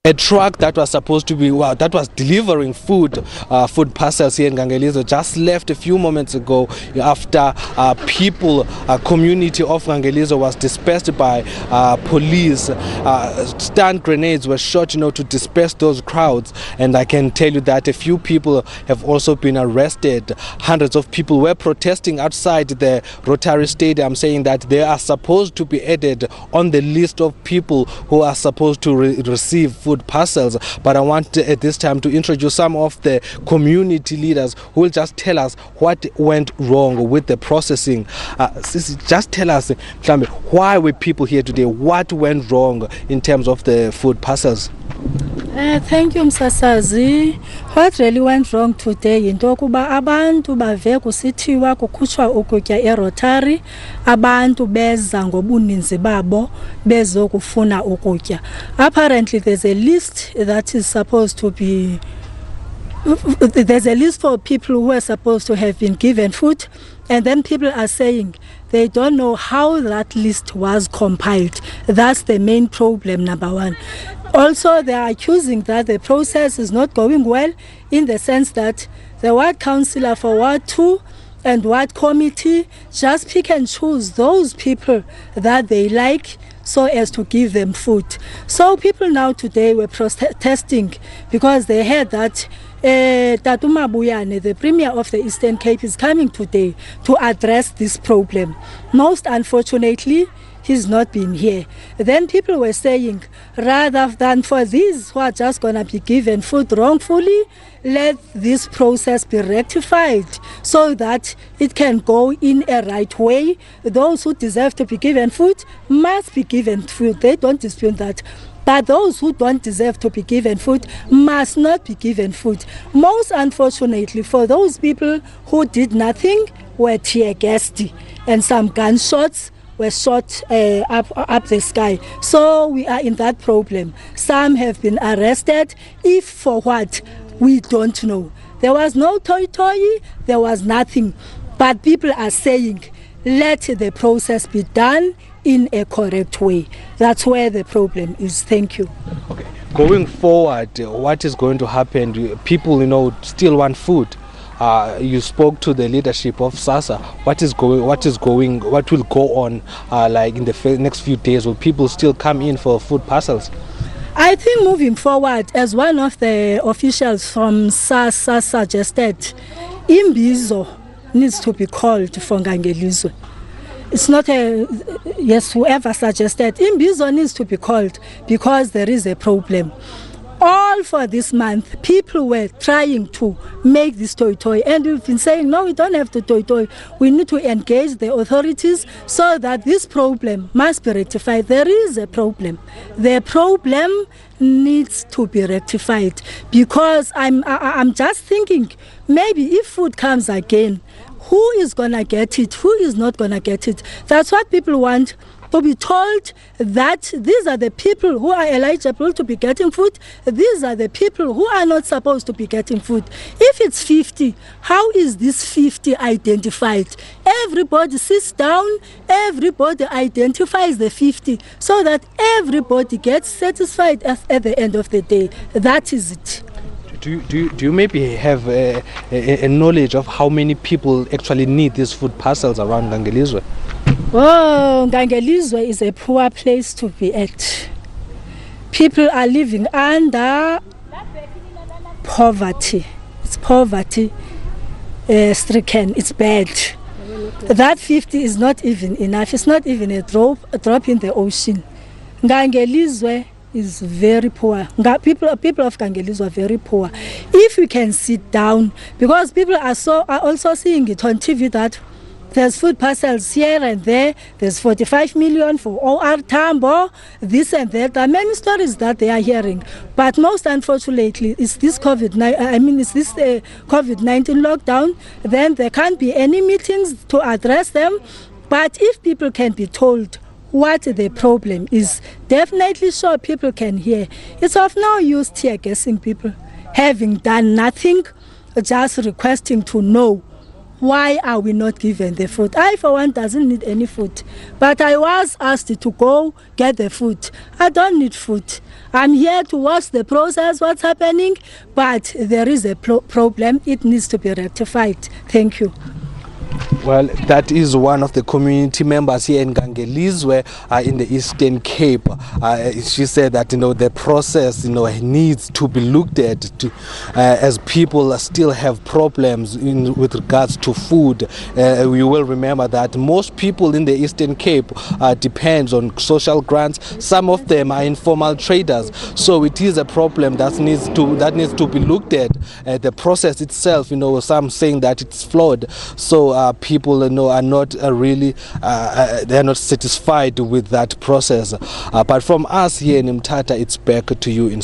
A truck that was supposed to be, that was delivering food parcels here in Ngangelizwe just left a few moments ago after community of Ngangelizwe was dispersed by police. Stun grenades were shot, to disperse those crowds. And I can tell you that a few people have also been arrested. Hundreds of people were protesting outside the Rotary Stadium, saying that they are supposed to be added on the list of people who are supposed to receive food parcels. But I want at this time to introduce some of the community leaders who will just tell us what went wrong with the processing. Just tell us, why were people here today? What went wrong in terms of the food parcels? Thank you, Mthatha. What really went wrong today into kuba abantu bave kusithiwa kukhutshwa ukutya eRotary, abantu beza ngobuninzi babo bezokufuna ukutya. Apparently there's a list that is supposed to be, there's a list for people who are supposed to have been given food, and then people are saying they don't know how that list was compiled. That's the main problem, number one. Also, they are accusing that the process is not going well, in the sense that the ward councillor for Ward 2 and Ward Committee just pick and choose those people that they like so as to give them food. So people now today were protesting because they heard that Tatuma Buyane, the Premier of the Eastern Cape, is coming today to address this problem. Most unfortunately, he's not been here. Then people were saying, rather than for these who are just going to be given food wrongfully, let this process be rectified so that it can go in a right way. Those who deserve to be given food must be given food. They don't dispute that. But those who don't deserve to be given food must not be given food. Most unfortunately, for those people who did nothing were tear gassed, and some gunshots were shot up the sky. So we are in that problem. Some have been arrested. If for what, we don't know. There was no toy, there was nothing. But people are saying, let the process be done in a correct way. That's where the problem is. Thank you. Okay. Going forward, what is going to happen? People, still want food. You spoke to the leadership of SASA. What will go on like in the next few days? Will people still come in for food parcels? I think moving forward, as one of the officials from SASA suggested, Imbizo needs to be called for Ngangelizwe. It's not whoever suggested, Imbizo needs to be called because there is a problem. All for this month, people were trying to make this toy, and we've been saying, no, we don't have to toy. We need to engage the authorities so that this problem must be rectified. There is a problem. The problem needs to be rectified, because I'm just thinking, maybe if food comes again, who is going to get it? Who is not going to get it? That's what people want. To be told that these are the people who are eligible to be getting food, these are the people who are not supposed to be getting food. If it's 50, how is this 50 identified? Everybody sits down, everybody identifies the 50 so that everybody gets satisfied at the end of the day. That is it. Do you maybe have a knowledge of how many people actually need these food parcels around Ngangelizwe? Oh, Ngangelizwe is a poor place to be at. People are living under poverty. It's poverty stricken. It's bad. That 50 is not even enough. It's not even a drop in the ocean. Ngangelizwe is very poor. People of Ngangelizwe are very poor. If we can sit down, because people are also seeing it on TV that there's food parcels here and there. There's 45 million for OR Tambo, this and that. There are many stories that they are hearing. But most unfortunately, it's this COVID-19 lockdown. Then there can't be any meetings to address them. But if people can be told what the problem is, definitely sure people can hear. It's of no use tear-gassing people, having done nothing, just requesting to know why are we not given the food? I, for one, doesn't need any food. But I was asked to go get the food. I don't need food. I'm here to watch the process, what's happening, but there is a problem. It needs to be rectified. Thank you. Well, that is one of the community members here in Ngangelizwe in the Eastern Cape. She said that the process needs to be looked at as people still have problems with regards to food. We will remember that most people in the Eastern Cape depends on social grants. Some of them are informal traders, so it is a problem that needs to be looked at. The process itself, some saying that it's flawed. So people are not really they are not satisfied with that process. But from us here in Mthatha, it's back to you in